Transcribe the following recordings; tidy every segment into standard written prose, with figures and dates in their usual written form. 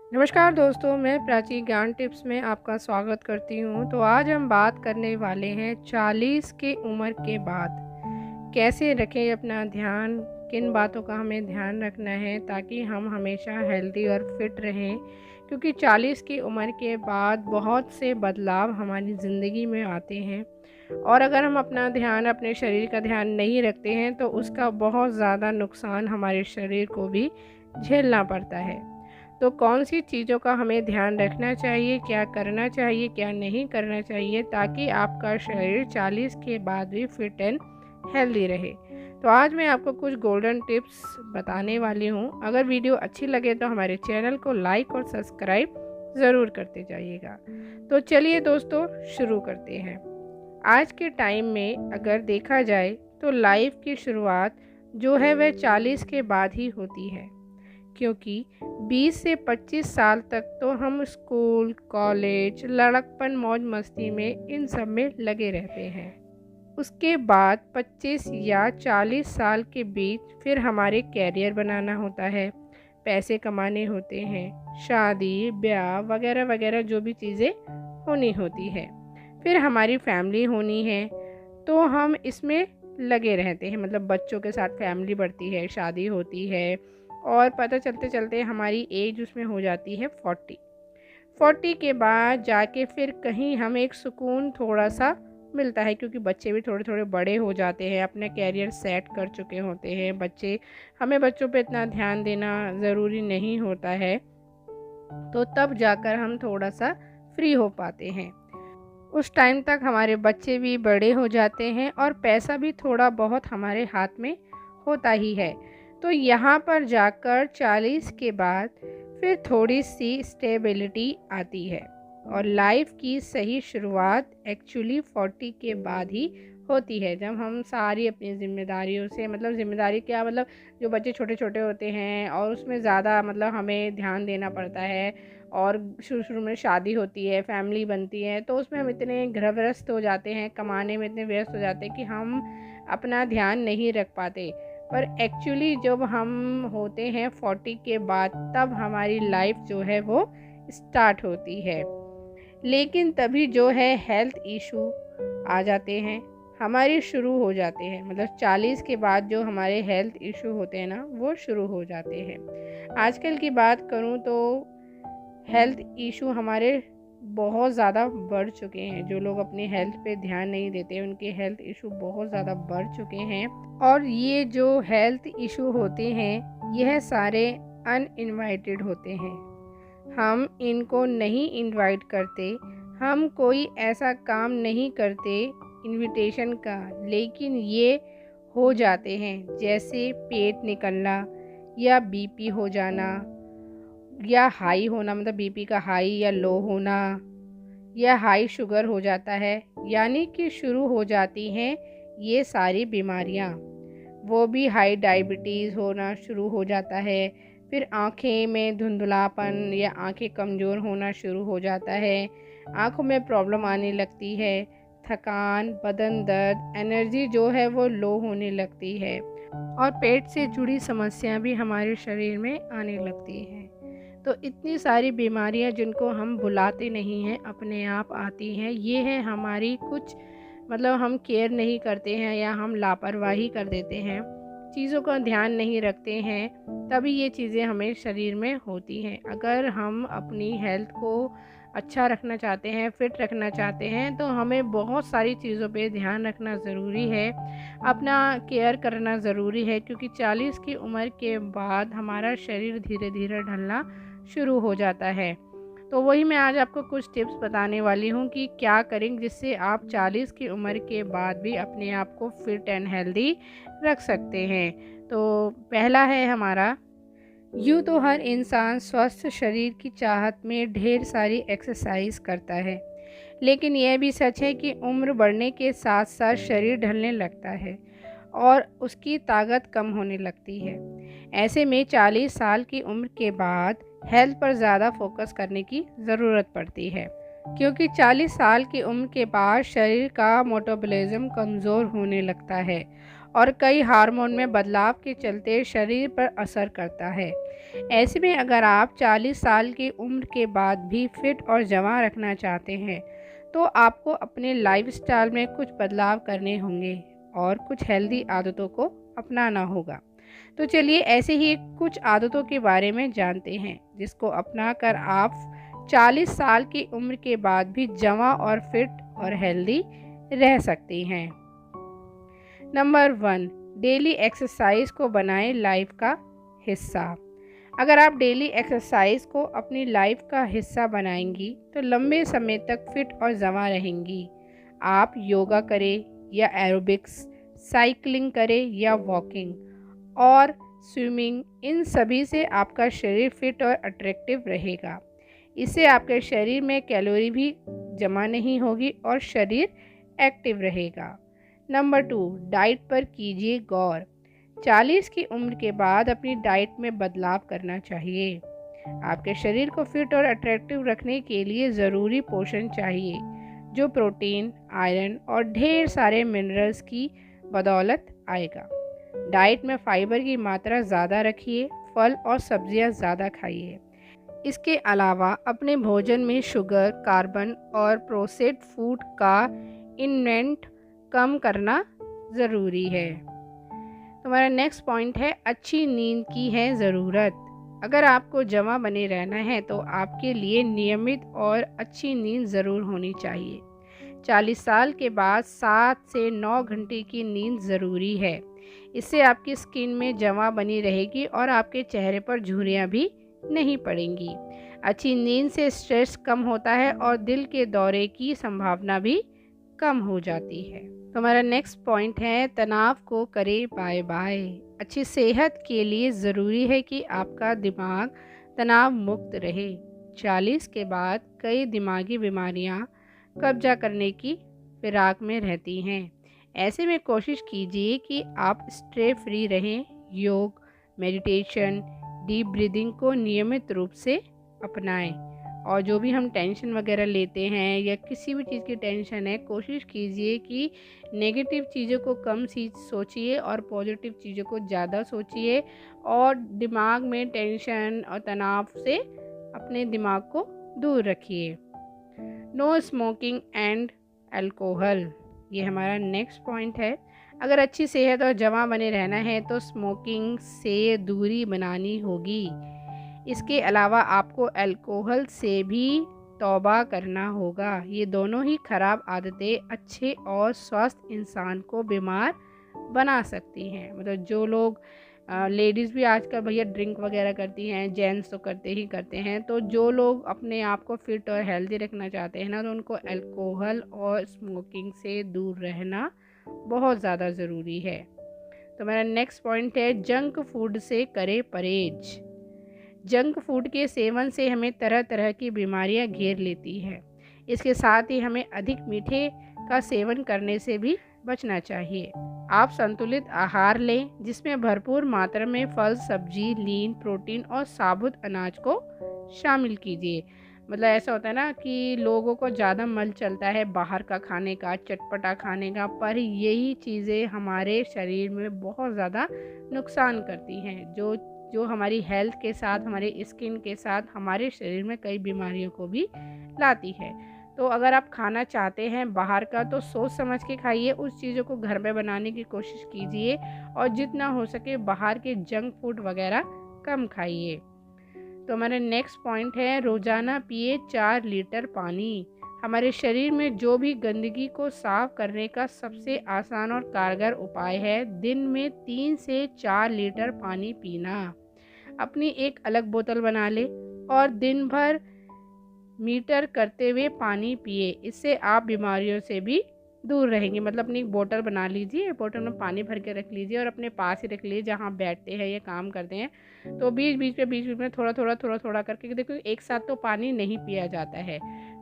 नमस्कार दोस्तों, मैं प्राची ज्ञान टिप्स में आपका स्वागत करती हूँ। तो आज हम बात करने वाले हैं 40 की उम्र के बाद कैसे रखें अपना ध्यान, किन बातों का हमें ध्यान रखना है ताकि हम हमेशा हेल्दी और फिट रहें। क्योंकि 40 की उम्र के बाद बहुत से बदलाव हमारी ज़िंदगी में आते हैं और अगर हम अपना ध्यान, अपने शरीर का ध्यान नहीं रखते हैं तो उसका बहुत ज़्यादा नुकसान हमारे शरीर को भी झेलना पड़ता है। तो कौन सी चीज़ों का हमें ध्यान रखना चाहिए, क्या करना चाहिए, क्या नहीं करना चाहिए ताकि आपका शरीर 40 के बाद भी फिट एंड हेल्दी रहे। तो आज मैं आपको कुछ गोल्डन टिप्स बताने वाली हूँ। अगर वीडियो अच्छी लगे तो हमारे चैनल को लाइक और सब्सक्राइब ज़रूर करते जाइएगा। तो चलिए दोस्तों, शुरू करते हैं। आज के टाइम में अगर देखा जाए तो लाइफ की शुरुआत जो है वह 40 के बाद ही होती है, क्योंकि 20 से 25 साल तक तो हम स्कूल, कॉलेज, लड़कपन, मौज मस्ती में इन सब में लगे रहते हैं। उसके बाद 25 या 40 साल के बीच फिर हमारे कैरियर बनाना होता है, पैसे कमाने होते हैं, शादी, ब्याह वगैरह वगैरह जो भी चीज़ें होनी होती है। फिर हमारी फैमिली होनी है, तो हम इसमें लगे रहते हैं। मतलब बच्चों के साथ फैमिली बढ़ती है, शादी होती है और पता चलते चलते हमारी एज उसमें हो जाती है 40 के बाद जाके फिर कहीं हमें एक सुकून थोड़ा सा मिलता है, क्योंकि बच्चे भी थोड़े थोड़े बड़े हो जाते हैं, अपने कैरियर सेट कर चुके होते हैं बच्चे। हमें बच्चों पे इतना ध्यान देना ज़रूरी नहीं होता है, तो तब जाकर हम थोड़ा सा फ्री हो पाते हैं। उस टाइम तक हमारे बच्चे भी बड़े हो जाते हैं और पैसा भी थोड़ा बहुत हमारे हाथ में होता ही है। तो यहाँ पर जाकर 40 के बाद फिर थोड़ी सी स्टेबिलिटी आती है और लाइफ की सही शुरुआत एक्चुअली 40 के बाद ही होती है, जब हम सारी अपनी ज़िम्मेदारियों से, मतलब ज़िम्मेदारी क्या, मतलब जो बच्चे छोटे छोटे होते हैं और उसमें ज़्यादा मतलब हमें ध्यान देना पड़ता है। और शुरू शुरू में शादी होती है, फैमिली बनती है, तो उसमें हम इतने ग्रहग्रस्त हो जाते हैं, कमाने में इतने व्यस्त हो जाते हैं कि हम अपना ध्यान नहीं रख पाते। पर एक्चुअली जब हम होते हैं 40 के बाद, तब हमारी लाइफ जो है वो स्टार्ट होती है। लेकिन तभी जो है हेल्थ इशू आ जाते हैं, हमारे शुरू हो जाते हैं। मतलब 40 के बाद जो हमारे हेल्थ इशू होते हैं ना, वो शुरू हो जाते हैं। आजकल की बात करूँ तो हेल्थ इशू हमारे बहुत ज़्यादा बढ़ चुके हैं। जो लोग अपनी हेल्थ पे ध्यान नहीं देते, उनके हेल्थ इशू बहुत ज़्यादा बढ़ चुके हैं। और ये जो हेल्थ इशू होते हैं, यह सारे अनइनवाइटेड होते हैं। हम इनको नहीं इनवाइट करते, हम कोई ऐसा काम नहीं करते इनविटेशन का, लेकिन ये हो जाते हैं। जैसे पेट निकलना या बीपी हो जाना या हाई होना, मतलब बीपी का हाई या लो होना, या हाई शुगर हो जाता है, यानी कि शुरू हो जाती हैं ये सारी बीमारियां। वो भी हाई डायबिटीज़ होना शुरू हो जाता है। फिर आँखें में धुंधलापन या आँखें कमज़ोर होना शुरू हो जाता है, आँखों में प्रॉब्लम आने लगती है, थकान, बदन दर्द, एनर्जी जो है वो लो होने लगती है और पेट से जुड़ी समस्याएं भी हमारे शरीर में आने लगती हैं। तो इतनी सारी बीमारियां जिनको हम बुलाते नहीं हैं, अपने आप आती हैं। ये है हमारी कुछ, मतलब हम केयर नहीं करते हैं या हम लापरवाही कर देते हैं, चीज़ों का ध्यान नहीं रखते हैं, तभी ये चीज़ें हमें शरीर में होती हैं। अगर हम अपनी हेल्थ को अच्छा रखना चाहते हैं, फिट रखना चाहते हैं, तो हमें बहुत सारी चीज़ों पे ध्यान रखना ज़रूरी है, अपना केयर करना ज़रूरी है। क्योंकि 40 की उम्र के बाद हमारा शरीर धीरे धीरे ढलना शुरू हो जाता है। तो वही मैं आज आपको कुछ टिप्स बताने वाली हूँ कि क्या करें जिससे आप 40 की उम्र के बाद भी अपने आप को फिट एंड हेल्दी रख सकते हैं। तो पहला है हमारा, यूँ तो हर इंसान स्वस्थ शरीर की चाहत में ढेर सारी एक्सरसाइज करता है, लेकिन यह भी सच है कि उम्र बढ़ने के साथ साथ शरीर ढलने लगता है और उसकी ताकत कम होने लगती है। ऐसे में 40 साल की उम्र के बाद हेल्थ पर ज़्यादा फोकस करने की ज़रूरत पड़ती है, क्योंकि 40 साल की उम्र के बाद शरीर का मेटाबॉलिज्म कमज़ोर होने लगता है और कई हार्मोन में बदलाव के चलते शरीर पर असर करता है। ऐसे में अगर आप 40 साल की उम्र के बाद भी फिट और जवां रखना चाहते हैं तो आपको अपने लाइफस्टाइल में कुछ बदलाव करने होंगे और कुछ हेल्दी आदतों को अपनाना होगा। तो चलिए ऐसे ही कुछ आदतों के बारे में जानते हैं जिसको अपनाकर आप 40 साल की उम्र के बाद भी जवां और फिट और हेल्दी रह सकती हैं। नंबर 1, डेली एक्सरसाइज को बनाएं लाइफ का हिस्सा। अगर आप डेली एक्सरसाइज को अपनी लाइफ का हिस्सा बनाएंगी तो लंबे समय तक फिट और जवां रहेंगी। आप योगा करें या एरोबिक्स, साइकिलिंग करें या वॉकिंग और स्विमिंग, इन सभी से आपका शरीर फिट और अट्रैक्टिव रहेगा। इससे आपके शरीर में कैलोरी भी जमा नहीं होगी और शरीर एक्टिव रहेगा। नंबर 2, डाइट पर कीजिए गौर। 40 की उम्र के बाद अपनी डाइट में बदलाव करना चाहिए। आपके शरीर को फिट और अट्रैक्टिव रखने के लिए ज़रूरी पोषण चाहिए जो प्रोटीन, आयरन और ढेर सारे मिनरल्स की बदौलत आएगा। डाइट में फाइबर की मात्रा ज़्यादा रखिए, फल और सब्जियां ज़्यादा खाइए। इसके अलावा अपने भोजन में शुगर, कार्बन और प्रोसेस्ड फूड का इन्वेंट कम करना ज़रूरी है। हमारा नेक्स्ट पॉइंट है, अच्छी नींद की है ज़रूरत। अगर आपको जवां बने रहना है तो आपके लिए नियमित और अच्छी नींद ज़रूर होनी चाहिए। 40 साल के बाद 7 से 9 घंटे की नींद ज़रूरी है। इससे आपकी स्किन में जवां बनी रहेगी और आपके चेहरे पर झुर्रियाँ भी नहीं पड़ेंगी। अच्छी नींद से स्ट्रेस कम होता है और दिल के दौरे की संभावना भी कम हो जाती है। तो हमारा नेक्स्ट पॉइंट है, तनाव को करे बाय बाय। अच्छी सेहत के लिए ज़रूरी है कि आपका दिमाग तनाव मुक्त रहे। 40 के बाद कई दिमागी बीमारियां कब्जा करने की फिराक में रहती हैं। ऐसे में कोशिश कीजिए कि आप स्ट्रेस फ्री रहें। योग, मेडिटेशन, डीप ब्रीदिंग को नियमित रूप से अपनाएं। और जो भी हम टेंशन वगैरह लेते हैं या किसी भी चीज़ की टेंशन है, कोशिश कीजिए कि नेगेटिव चीज़ों को कम सोचिए और पॉजिटिव चीज़ों को ज़्यादा सोचिए और दिमाग में टेंशन और तनाव से अपने दिमाग को दूर रखिए। नो स्मोकिंग एंड अल्कोहल, ये हमारा नेक्स्ट पॉइंट है। अगर अच्छी सेहत और जवां बने रहना है तो स्मोकिंग से दूरी बनानी होगी। इसके अलावा आपको अल्कोहल से भी तौबा करना होगा। ये दोनों ही खराब आदतें अच्छे और स्वस्थ इंसान को बीमार बना सकती हैं। मतलब जो लोग लेडीज़ भी आजकल भैया ड्रिंक वगैरह करती हैं, जेंट्स तो करते ही करते हैं। तो जो लोग अपने आप को फिट और हेल्दी रखना चाहते हैं ना, तो उनको अल्कोहल और स्मोकिंग से दूर रहना बहुत ज़्यादा ज़रूरी है। तो मेरा नेक्स्ट पॉइंट है, जंक फूड से करे परहेज। जंक फूड के सेवन से हमें तरह तरह की बीमारियां घेर लेती हैं। इसके साथ ही हमें अधिक मीठे का सेवन करने से भी बचना चाहिए। आप संतुलित आहार लें जिसमें भरपूर मात्रा में फल, सब्जी, लीन, प्रोटीन और साबुत अनाज को शामिल कीजिए। मतलब ऐसा होता है ना कि लोगों को ज़्यादा मन चलता है बाहर का खाने का, चटपटा खाने का, पर यही चीज़ें हमारे शरीर में बहुत ज़्यादा नुकसान करती हैं जो हमारी हेल्थ के साथ, हमारे स्किन के साथ, हमारे शरीर में कई बीमारियों को भी लाती है। तो अगर आप खाना चाहते हैं बाहर का तो सोच समझ के खाइए, उस चीज़ों को घर में बनाने की कोशिश कीजिए और जितना हो सके बाहर के जंक फूड वगैरह कम खाइए। तो हमारा नेक्स्ट पॉइंट है, रोज़ाना पिए 4 लीटर पानी। हमारे शरीर में जो भी गंदगी को साफ करने का सबसे आसान और कारगर उपाय है दिन में 3 से 4 लीटर पानी पीना। अपनी एक अलग बोतल बना ले और दिन भर मीटर करते हुए पानी पिए। इससे आप बीमारियों से भी दूर रहेंगे। मतलब अपनी एक बोतल बना लीजिए, बोतल में पानी भर के रख लीजिए और अपने पास ही रख लीजिए जहाँ बैठते हैं या काम करते हैं। तो बीच बीच में थोड़ा थोड़ा करके, देखो एक साथ तो पानी नहीं पिया जाता है।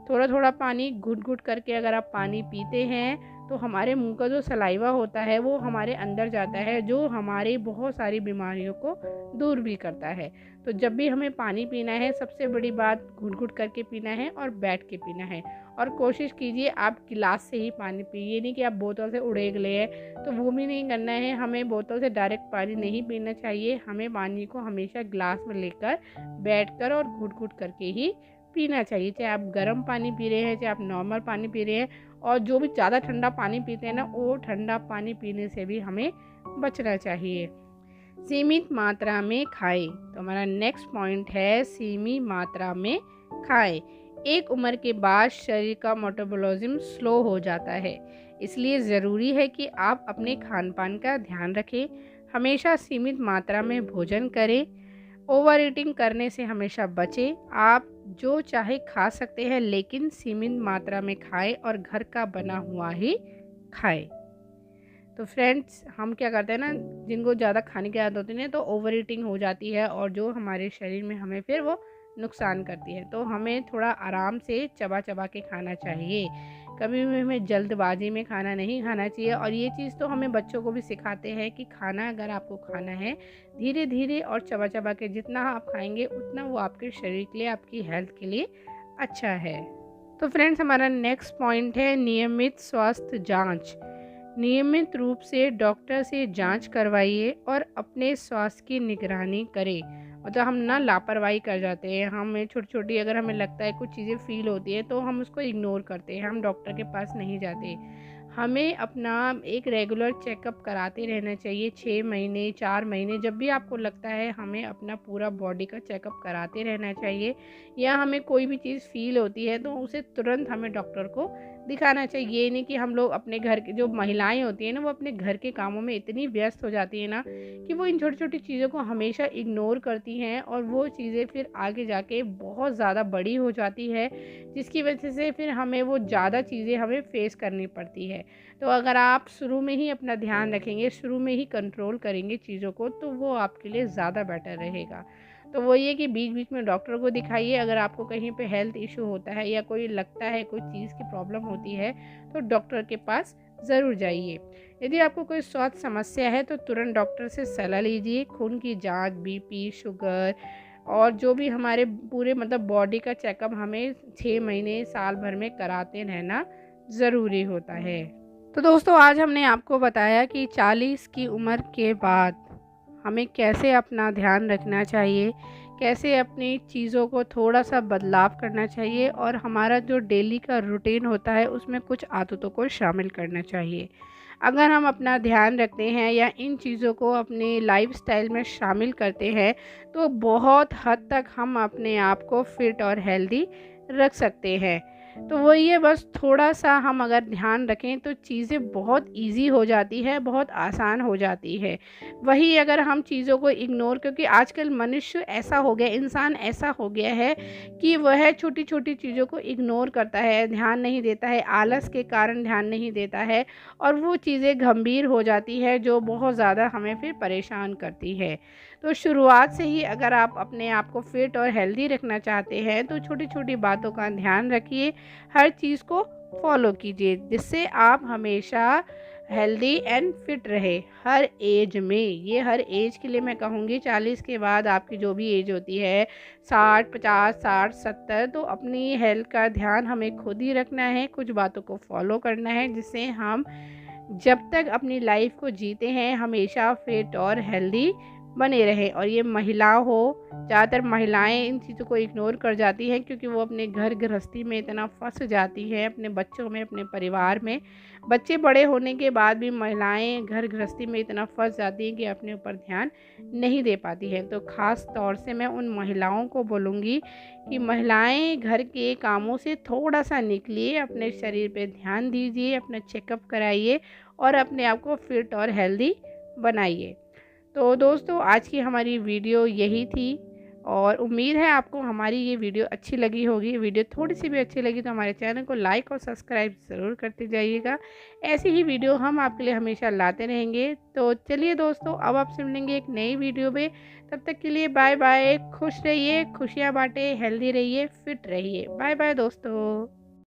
थोड़ा थोड़ा पानी घुट घुट करके अगर आप पानी पीते हैं तो हमारे मुंह का जो सलाइवा होता है वो हमारे अंदर जाता है, जो हमारी बहुत सारी बीमारियों को दूर भी करता है। तो जब भी हमें पानी पीना है, सबसे बड़ी बात घुट-घुट करके पीना है और बैठ के पीना है। और कोशिश कीजिए आप गिलास से ही पानी पिए, ये नहीं कि आप बोतल से उड़ेल लें, तो वो भी नहीं करना है। हमें बोतल से डायरेक्ट पानी नहीं पीना चाहिए, हमें पानी को हमेशा गिलास में लेकर बैठकर और घुट-घुट करके ही पीना चाहिए। चाहे आप गर्म पानी पी रहे हैं, चाहे आप नॉर्मल पानी पी रहे हैं। और जो भी ज़्यादा ठंडा पानी पीते हैं ना, वो ठंडा पानी पीने से भी हमें बचना चाहिए। सीमित मात्रा में खाएं। तो हमारा नेक्स्ट पॉइंट है सीमित मात्रा में खाएं। एक उम्र के बाद शरीर का मेटाबॉलिज्म स्लो हो जाता है, इसलिए ज़रूरी है कि आप अपने खान पान का ध्यान रखें। हमेशा सीमित मात्रा में भोजन करें। ओवर ईटिंग करने से हमेशा बचें। आप जो चाहे खा सकते हैं, लेकिन सीमित मात्रा में खाएं और घर का बना हुआ ही खाएं। तो फ्रेंड्स, हम क्या करते हैं ना, जिनको ज़्यादा खाने की आदत होती है तो ओवर ईटिंग हो जाती है और जो हमारे शरीर में हमें फिर वो नुकसान करती है। तो हमें थोड़ा आराम से चबा चबा के खाना चाहिए। कभी भी हमें जल्दबाजी में खाना नहीं खाना चाहिए। और ये चीज़ तो हमें बच्चों को भी सिखाते हैं कि खाना अगर आपको खाना है, धीरे धीरे और चबा चबा के, जितना आप खाएंगे उतना वो आपके शरीर के लिए, आपकी हेल्थ के लिए अच्छा है। तो फ्रेंड्स, हमारा नेक्स्ट पॉइंट है नियमित स्वास्थ्य जांच। नियमित रूप से डॉक्टर से जांच करवाइए और अपने स्वास्थ्य की निगरानी करें। मतलब हम ना लापरवाही कर जाते हैं, हमें छोटी छोटी अगर हमें लगता है कुछ चीज़ें फील होती है तो हम उसको इग्नोर करते हैं, हम डॉक्टर के पास नहीं जाते। हमें अपना एक रेगुलर चेकअप कराते रहना चाहिए। 6 महीने 4 महीने जब भी आपको लगता है, हमें अपना पूरा बॉडी का चेकअप कराते रहना चाहिए। या हमें कोई भी चीज़ फील होती है तो उसे तुरंत हमें डॉक्टर को दिखाना चाहिए। ये नहीं कि हम लोग अपने घर की जो महिलाएं होती हैं ना, वो अपने घर के कामों में इतनी व्यस्त हो जाती है ना कि वो इन छोटी छोटी चीज़ों को हमेशा इग्नोर करती हैं और वो चीज़ें फिर आगे जाके बहुत ज़्यादा बड़ी हो जाती है, जिसकी वजह से फिर हमें वो ज़्यादा चीज़ें हमें फेस करनी पड़ती है। तो अगर आप शुरू में ही अपना ध्यान रखेंगे, शुरू में ही कंट्रोल करेंगे चीज़ों को, तो वो आपके लिए ज़्यादा बेटर रहेगा। तो वो ये कि बीच बीच में डॉक्टर को दिखाइए। अगर आपको कहीं पे हेल्थ इशू होता है या कोई लगता है कोई चीज़ की प्रॉब्लम होती है तो डॉक्टर के पास ज़रूर जाइए। यदि आपको कोई स्वास्थ्य समस्या है तो तुरंत डॉक्टर से सलाह लीजिए। खून की जांच, बीपी, शुगर और जो भी हमारे पूरे मतलब बॉडी का चेकअप हमें 6 महीने साल भर में कराते रहना ज़रूरी होता है। तो दोस्तों, आज हमने आपको बताया कि 40 की उम्र के बाद हमें कैसे अपना ध्यान रखना चाहिए, कैसे अपनी चीज़ों को थोड़ा सा बदलाव करना चाहिए और हमारा जो डेली का रूटीन होता है उसमें कुछ आदतों को शामिल करना चाहिए। अगर हम अपना ध्यान रखते हैं या इन चीज़ों को अपने लाइफस्टाइल में शामिल करते हैं तो बहुत हद तक हम अपने आप को फिट और हेल्दी रख सकते हैं। तो वही है, बस थोड़ा सा हम अगर ध्यान रखें तो चीज़ें बहुत इजी हो जाती है, बहुत आसान हो जाती है। वही अगर हम चीज़ों को इग्नोर, क्योंकि आजकल मनुष्य ऐसा हो गया, इंसान ऐसा हो गया है कि वह छोटी छोटी चीज़ों को इग्नोर करता है, ध्यान नहीं देता है, आलस के कारण ध्यान नहीं देता है और वो चीज़ें गंभीर हो जाती है जो बहुत ज़्यादा हमें फिर परेशान करती है। तो शुरुआत से ही अगर आप अपने आप को फिट और हेल्दी रखना चाहते हैं तो छोटी छोटी बातों का ध्यान रखिए, हर चीज़ को फॉलो कीजिए, जिससे आप हमेशा हेल्दी एंड फिट रहे हर एज में। ये हर एज के लिए मैं कहूँगी, 40 के बाद आपकी जो भी एज होती है, 60, 50, 60, 70, तो अपनी हेल्थ का ध्यान हमें खुद ही रखना है, कुछ बातों को फॉलो करना है, जिससे हम जब तक अपनी लाइफ को जीते हैं हमेशा फिट और हेल्दी बने रहें। और ये महिला हो, ज़्यादातर महिलाएं इन चीज़ों को इग्नोर कर जाती हैं क्योंकि वो अपने घर गृहस्थी में इतना फंस जाती हैं, अपने बच्चों में, अपने परिवार में। बच्चे बड़े होने के बाद भी महिलाएं घर गृहस्थी में इतना फंस जाती हैं कि अपने ऊपर ध्यान नहीं दे पाती हैं। तो ख़ास तौर से मैं उन महिलाओं को बोलूँगी कि महिलाएं घर के कामों से थोड़ा सा निकलिए, अपने शरीर पे ध्यान दीजिए, अपना चेकअप कराइए और अपने आप को फिट और हेल्दी बनाइए। तो दोस्तों, आज की हमारी वीडियो यही थी और उम्मीद है आपको हमारी ये वीडियो अच्छी लगी होगी। वीडियो थोड़ी सी भी अच्छी लगी तो हमारे चैनल को लाइक और सब्सक्राइब ज़रूर करते जाइएगा। ऐसी ही वीडियो हम आपके लिए हमेशा लाते रहेंगे। तो चलिए दोस्तों, अब आपसे मिलेंगे एक नई वीडियो में। तब तक के लिए बाय बाय। खुश रहिए, खुशियाँ बांटें, हेल्दी रहिए, फिट रहिए। बाय बाय दोस्तों।